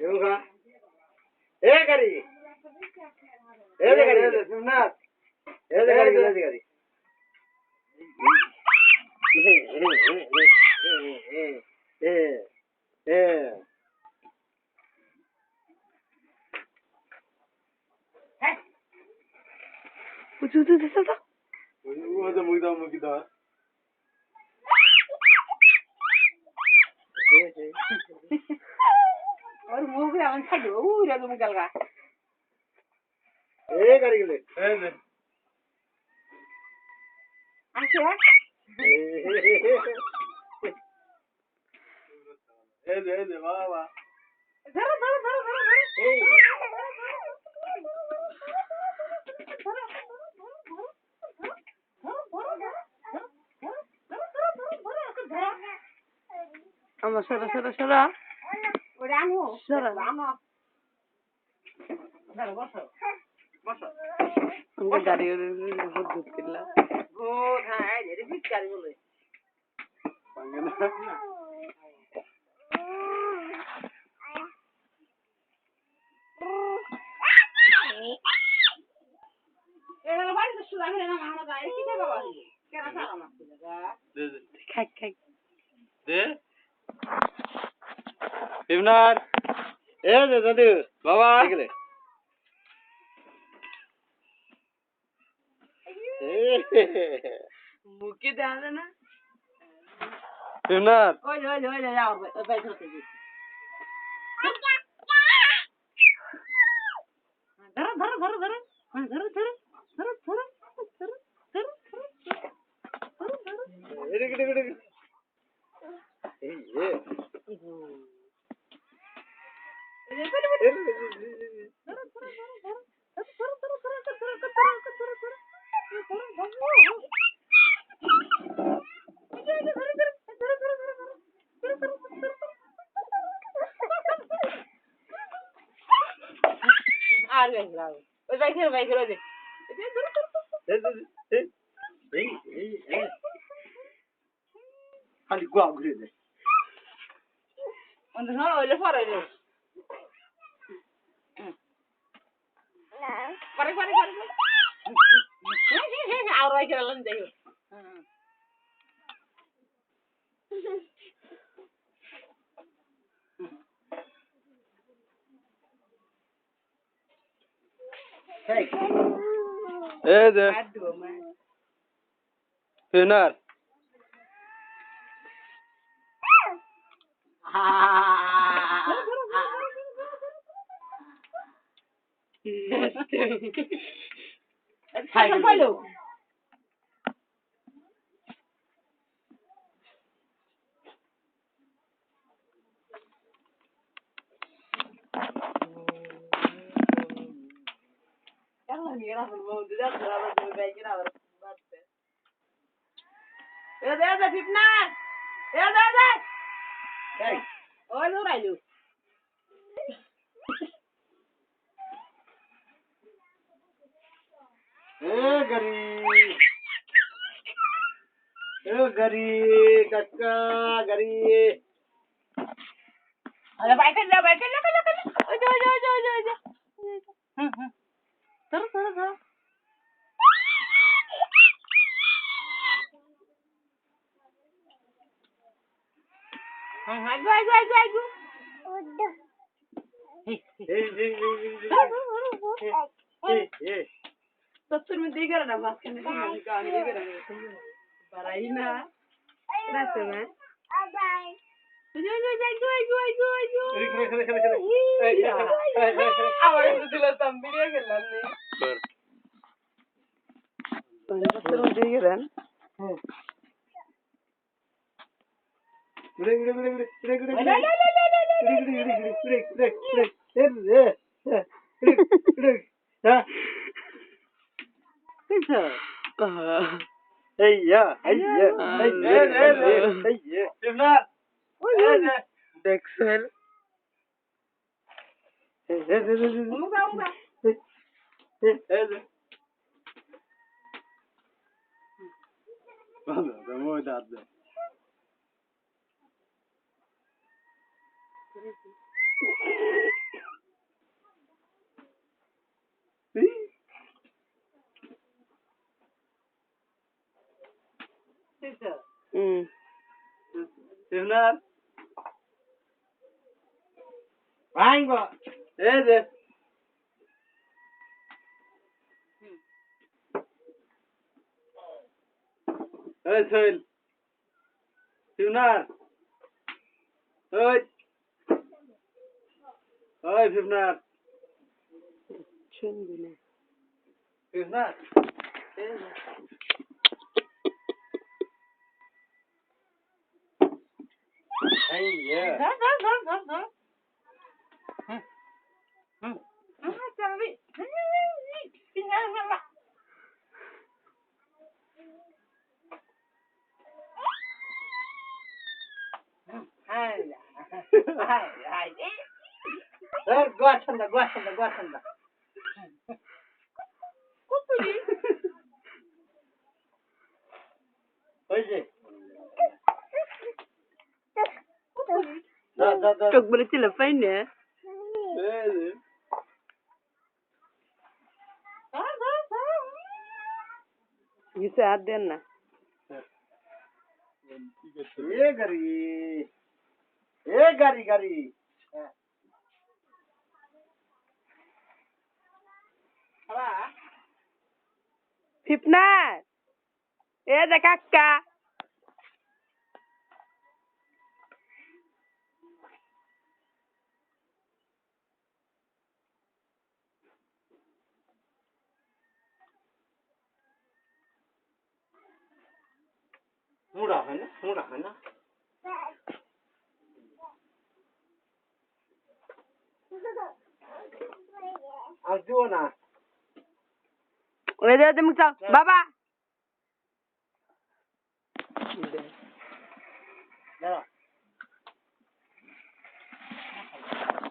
Yoga. Hey, Gary. Hey, Gary. Simnath. Hey, Gary. Hey, Gary. और मुंह में आंखा दो उरे तुम निकल गया ए करी ले ए आंखे ए वाह वाह धरो Ama şura. Oramo. Şura. Oramo. Dale, boso. Anga gari hudud killa. Good, ha, ये भी gari बोले. पंगना ये वाला बारी तो शुरू है ना मामा का ऐसी क्या बाबा ये क्या सारा मत लगा दे खाक दे शिवनाथ ए दे दादू बाबा निकले मुके दाना ना शिवनाथ ओए जाओ बैठो तो जी धरो हां धरो इधर ये आ गए लाओ ओए बैठो दे खाली गुआ घुरे दे अंदर ना ओले फरे दे Pare. Aura que ela não deu. Hey. É, né? Renato. Fallo. Ela mira pro mundo, já trava do bem que na hora. Eu Fipna. Hey. Olha o raio. गरी कक्का गरी अरे बैठ ले जा धरो हां आगो सत्तर में देगा ना बात करने की काम देगा ना बराई ना रास्ते में आवाज दिला तंबीरे गेला नहीं पर सत्तर में देगा ना Dexel মুখা মুখা এই যে ভালো তুমি ওই দাঁত দাও শিবনাথ ভাঙব এই যে এই সোহেল শিবনাথ ওই ওই শিবনাথ শুনবি না শিবনাথ এই যে এই যে ধর ধর ধর ধর ধর চাবি গোয়া ঠান্ডা ওই যে চোখ বলে ছিল পাই না এই যে কিছু হাত দেন না ए गाड़ी ফিপনাথ এ যে কাকা मुड़ा है ना अब जो ना ওই দে মুখ চাও বাবা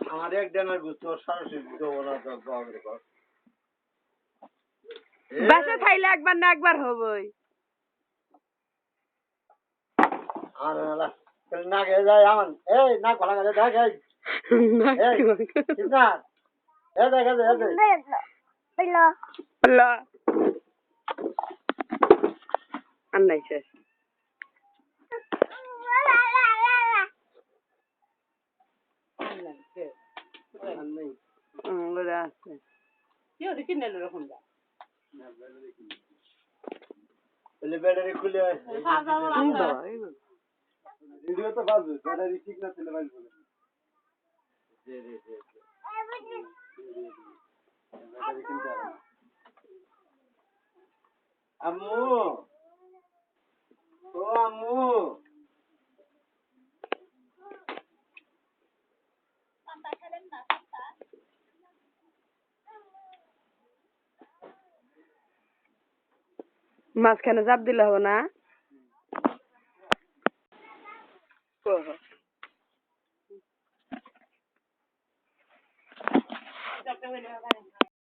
हमारे एक दिन में गुस्सा सारा से दो वाला का गाँव रे का বাসা খাইলে একবার না একবার হবই আরে না কল না গে যায় আমন এই না ভালো করে দেখ এই কিনা এ দেখ পেলা পেলা আন্নাই শেষ ওরা আছে কেউ দেখি না এরকম যা पहले बैटरी खुले वीडियो तो बात बैटरी ठीक ना चले भाई बोले दे बैटरी किन जा रहा अम्मू ओ अम्मू মাঝখানে চাপ দিলে হবে না